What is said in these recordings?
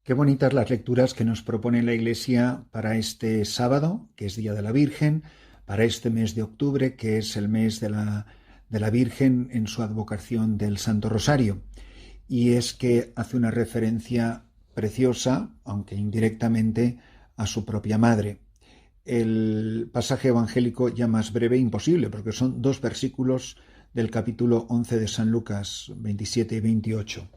Qué bonitas las lecturas que nos propone la Iglesia para este sábado, que es Día de la Virgen, para este mes de octubre, que es el mes de la Virgen en su advocación del Santo Rosario. Y es que hace una referencia preciosa, aunque indirectamente, a su propia madre. El pasaje evangélico ya más breve imposible, porque son 2 versículos del capítulo 11 de San Lucas, 27 y 28.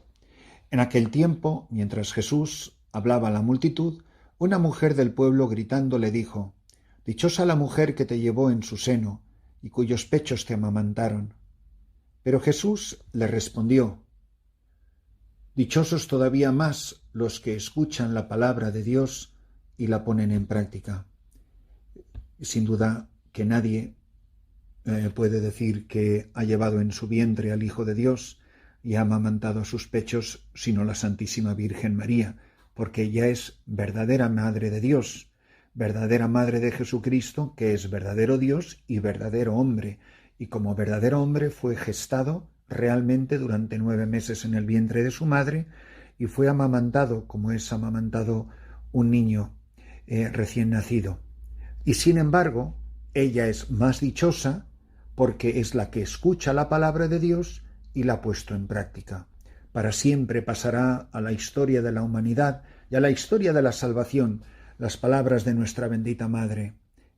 En aquel tiempo, mientras Jesús hablaba a la multitud, una mujer del pueblo gritando le dijo: «Dichosa la mujer que te llevó en su seno y cuyos pechos te amamantaron». Pero Jesús le respondió: «Dichosos todavía más los que escuchan la palabra de Dios y la ponen en práctica». Sin duda que nadie puede decir que ha llevado en su vientre al Hijo de Dios y ha amamantado a sus pechos, sino la Santísima Virgen María, porque ella es verdadera Madre de Dios, verdadera Madre de Jesucristo, que es verdadero Dios y verdadero hombre, y como verdadero hombre fue gestado realmente durante 9 meses en el vientre de su madre y fue amamantado como es amamantado un niño recién nacido. Y sin embargo, ella es más dichosa porque es la que escucha la palabra de Dios y la ha puesto en práctica. Para siempre pasará a la historia de la humanidad y a la historia de la salvación las palabras de nuestra bendita Madre: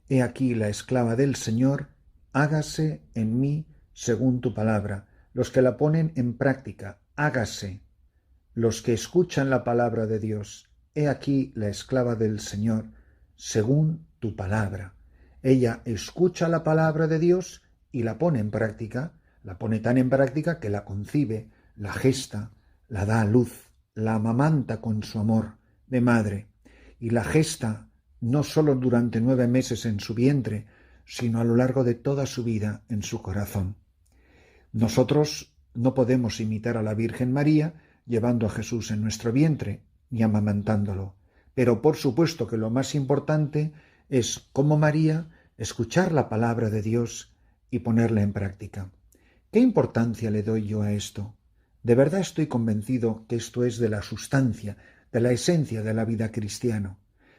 «He aquí la esclava del Señor, hágase en mí según tu palabra». Los que la ponen en práctica, hágase. Los que escuchan la palabra de Dios: «He aquí la esclava del Señor, según tu palabra». Ella escucha la palabra de Dios y la pone en práctica. La pone tan en práctica que la concibe, la gesta, la da a luz, la amamanta con su amor de madre. Y la gesta no solo durante 9 meses en su vientre, sino a lo largo de toda su vida en su corazón. Nosotros no podemos imitar a la Virgen María llevando a Jesús en nuestro vientre ni amamantándolo. Pero por supuesto que lo más importante es, como María, escuchar la palabra de Dios y ponerla en práctica. ¿Qué importancia le doy yo a esto? De verdad estoy convencido que esto es de la sustancia, de la esencia de la vida cristiana,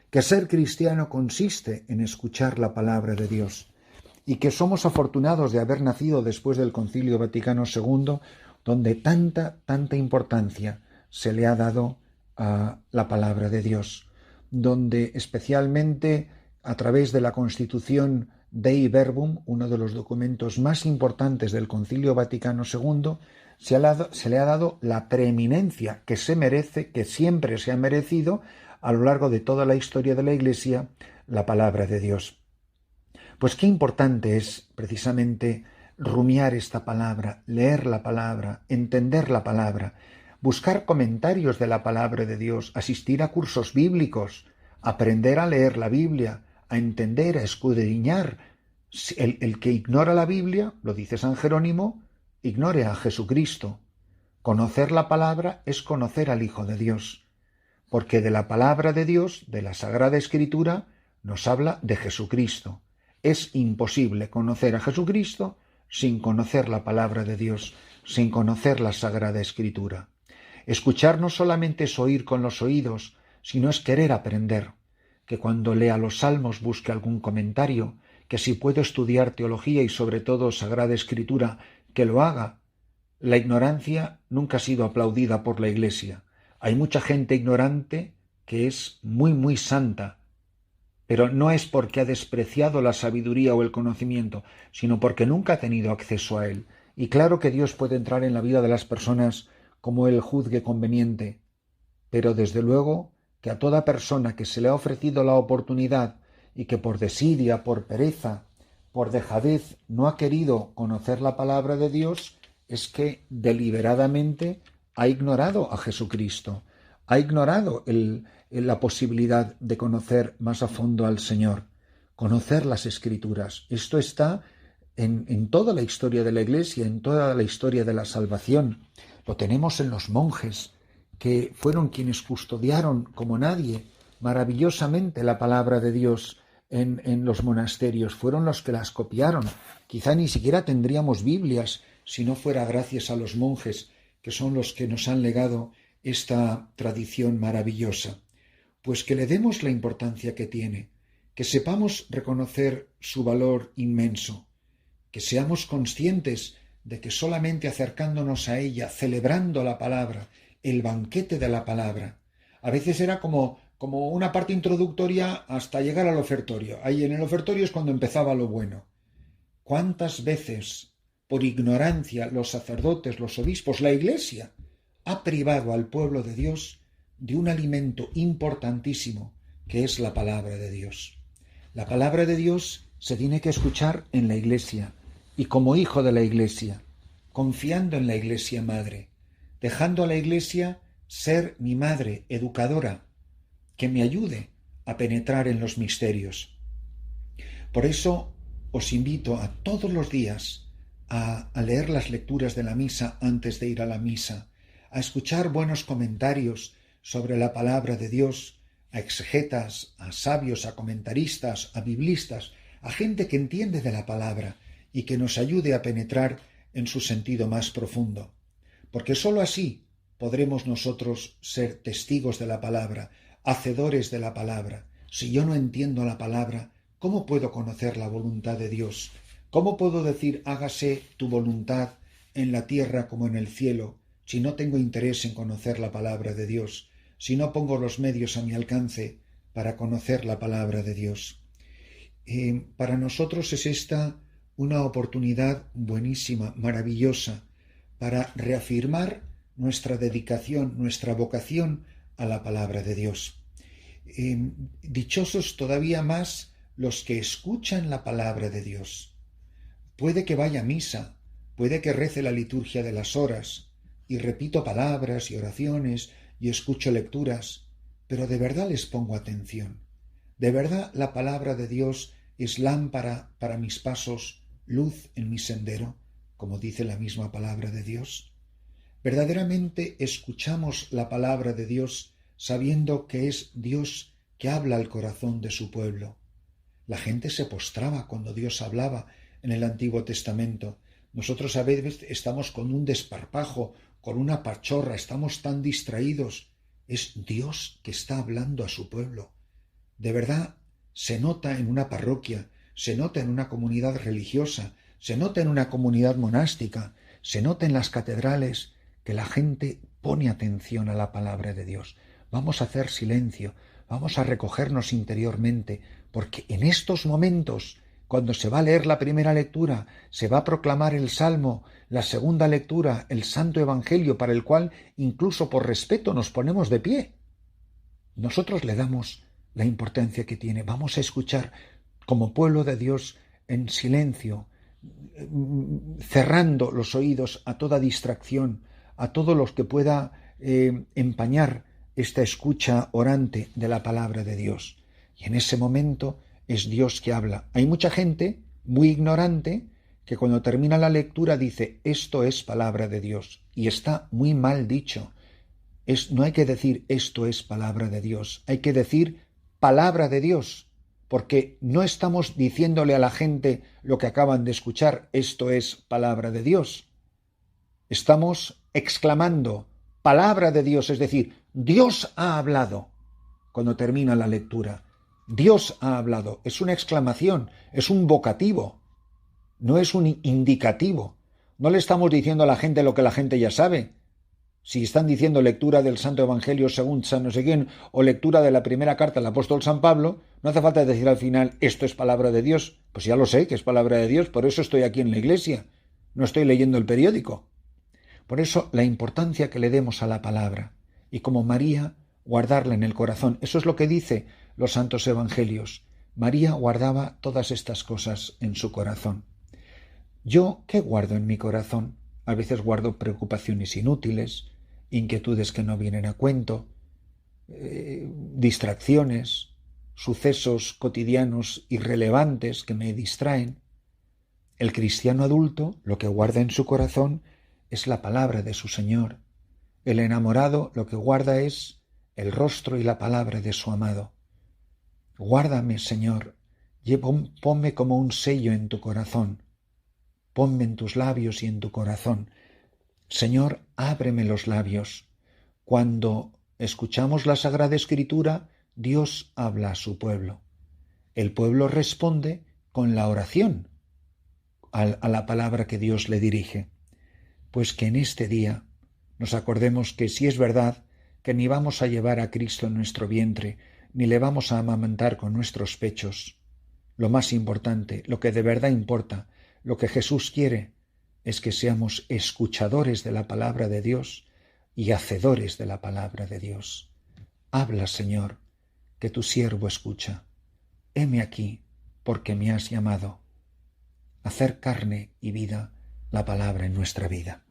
que ser cristiano consiste en escuchar la palabra de Dios y que somos afortunados de haber nacido después del Concilio Vaticano II, donde tanta importancia se le ha dado a la palabra de Dios, donde especialmente a través de la Constitución Dei Verbum, uno de los documentos más importantes del Concilio Vaticano II, se le ha dado la preeminencia que se merece, que siempre se ha merecido a lo largo de toda la historia de la Iglesia, la palabra de Dios. Pues qué importante es precisamente rumiar esta palabra, leer la palabra, entender la palabra, buscar comentarios de la palabra de Dios, asistir a cursos bíblicos, aprender a leer la Biblia, a entender, a escudriñar. El que ignora la Biblia, lo dice San Jerónimo, ignore a Jesucristo. Conocer la palabra es conocer al Hijo de Dios, porque de la palabra de Dios, de la Sagrada Escritura, nos habla de Jesucristo. Es imposible conocer a Jesucristo sin conocer la palabra de Dios, sin conocer la Sagrada Escritura. Escuchar no solamente es oír con los oídos, sino es querer aprender. Que cuando lea los salmos busque algún comentario, que si puedo estudiar teología y sobre todo Sagrada Escritura, que lo haga. La ignorancia nunca ha sido aplaudida por la Iglesia. Hay mucha gente ignorante que es muy santa, pero no es porque ha despreciado la sabiduría o el conocimiento, sino porque nunca ha tenido acceso a él. Y claro que Dios puede entrar en la vida de las personas como Él juzgue conveniente, pero desde luego que a toda persona que se le ha ofrecido la oportunidad y que por desidia, por pereza, por dejadez no ha querido conocer la palabra de Dios, es que deliberadamente ha ignorado a Jesucristo, ha ignorado la posibilidad de conocer más a fondo al Señor, conocer las Escrituras. Esto está en toda la historia de la Iglesia, en toda la historia de la salvación. Lo tenemos en los monjes, que fueron quienes custodiaron como nadie maravillosamente la palabra de Dios en los monasterios. Fueron los que las copiaron. Quizá ni siquiera tendríamos Biblias si no fuera gracias a los monjes, que son los que nos han legado esta tradición maravillosa? Pues que le demos la importancia que tiene, que sepamos reconocer su valor inmenso, que seamos conscientes de que solamente acercándonos a ella, celebrando la palabra, el banquete de la palabra, a veces era como una parte introductoria hasta llegar al ofertorio. Ahí en el ofertorio es cuando empezaba lo bueno. ¿Cuántas veces, por ignorancia, los sacerdotes, los obispos, la Iglesia, ha privado al pueblo de Dios de un alimento importantísimo que es la palabra de Dios? La palabra de Dios se tiene que escuchar en la Iglesia y como hijo de la Iglesia, confiando en la Iglesia madre, dejando a la Iglesia ser mi madre educadora, que me ayude a penetrar en los misterios. Por eso os invito a todos los días a leer las lecturas de la misa antes de ir a la misa, a escuchar buenos comentarios sobre la palabra de Dios, a exegetas, a sabios, a comentaristas, a biblistas, a gente que entiende de la palabra y que nos ayude a penetrar en su sentido más profundo. Porque sólo así podremos nosotros ser testigos de la palabra, hacedores de la palabra. Si yo no entiendo la palabra, ¿cómo puedo conocer la voluntad de Dios? ¿Cómo puedo decir hágase tu voluntad en la tierra como en el cielo, si no tengo interés en conocer la palabra de Dios, si no pongo los medios a mi alcance para conocer la palabra de Dios? Para nosotros es esta una oportunidad buenísima, maravillosa, para reafirmar nuestra dedicación, nuestra vocación a la palabra de Dios. Dichosos todavía más los que escuchan la palabra de Dios. Puede que vaya a misa, puede que rece la liturgia de las horas, y repito palabras y oraciones y escucho lecturas, pero de verdad les pongo atención. De verdad la palabra de Dios es lámpara para mis pasos, luz en mi sendero, como dice la misma palabra de Dios. Verdaderamente escuchamos la palabra de Dios sabiendo que es Dios que habla al corazón de su pueblo. La gente se postraba cuando Dios hablaba en el Antiguo Testamento. Nosotros a veces estamos con un desparpajo, con una pachorra, estamos tan distraídos. Es Dios que está hablando a su pueblo. De verdad, se nota en una parroquia, se nota en una comunidad religiosa, se nota en una comunidad monástica, se nota en las catedrales, que la gente pone atención a la palabra de Dios. Vamos a hacer silencio, vamos a recogernos interiormente, porque en estos momentos, cuando se va a leer la primera lectura, se va a proclamar el Salmo, la segunda lectura, el Santo Evangelio, para el cual incluso por respeto nos ponemos de pie. Nosotros le damos la importancia que tiene. Vamos a escuchar como pueblo de Dios en silencio, cerrando los oídos a toda distracción, a todo lo que pueda empañar esta escucha orante de la palabra de Dios. Y en ese momento es Dios que habla. Hay mucha gente muy ignorante que cuando termina la lectura dice esto es palabra de Dios, y está muy mal dicho. No hay que decir esto es palabra de Dios, hay que decir palabra de Dios, porque no estamos diciéndole a la gente lo que acaban de escuchar, esto es palabra de Dios. Estamos exclamando palabra de Dios, es decir, Dios ha hablado. Cuando termina la lectura, Dios ha hablado. Es una exclamación, es un vocativo, no es un indicativo. No le estamos diciendo a la gente lo que la gente ya sabe. Si están diciendo lectura del Santo Evangelio según San no sé quién o lectura de la primera carta del apóstol San Pablo, no hace falta decir al final esto es palabra de Dios. Pues ya lo sé que es palabra de Dios, por eso estoy aquí en la iglesia. No estoy leyendo el periódico. Por eso la importancia que le demos a la palabra y como María guardarla en el corazón. Eso es lo que dice los santos evangelios. María guardaba todas estas cosas en su corazón. ¿Yo qué guardo en mi corazón? A veces guardo preocupaciones inútiles, inquietudes que no vienen a cuento, distracciones, sucesos cotidianos irrelevantes que me distraen. El cristiano adulto lo que guarda en su corazón es la palabra de su Señor. El enamorado lo que guarda es el rostro y la palabra de su amado. Guárdame, Señor, ponme como un sello en tu corazón. Ponme en tus labios y en tu corazón. Señor, ábreme los labios. Cuando escuchamos la Sagrada Escritura, Dios habla a su pueblo. El pueblo responde con la oración a la palabra que Dios le dirige. Pues que en este día nos acordemos que si es verdad que ni vamos a llevar a Cristo en nuestro vientre, ni le vamos a amamantar con nuestros pechos, lo más importante, lo que de verdad importa, lo que Jesús quiere, es que seamos escuchadores de la palabra de Dios y hacedores de la palabra de Dios. Habla, Señor, que tu siervo escucha. Heme aquí, porque me has llamado. Hacer carne y vida la palabra en nuestra vida.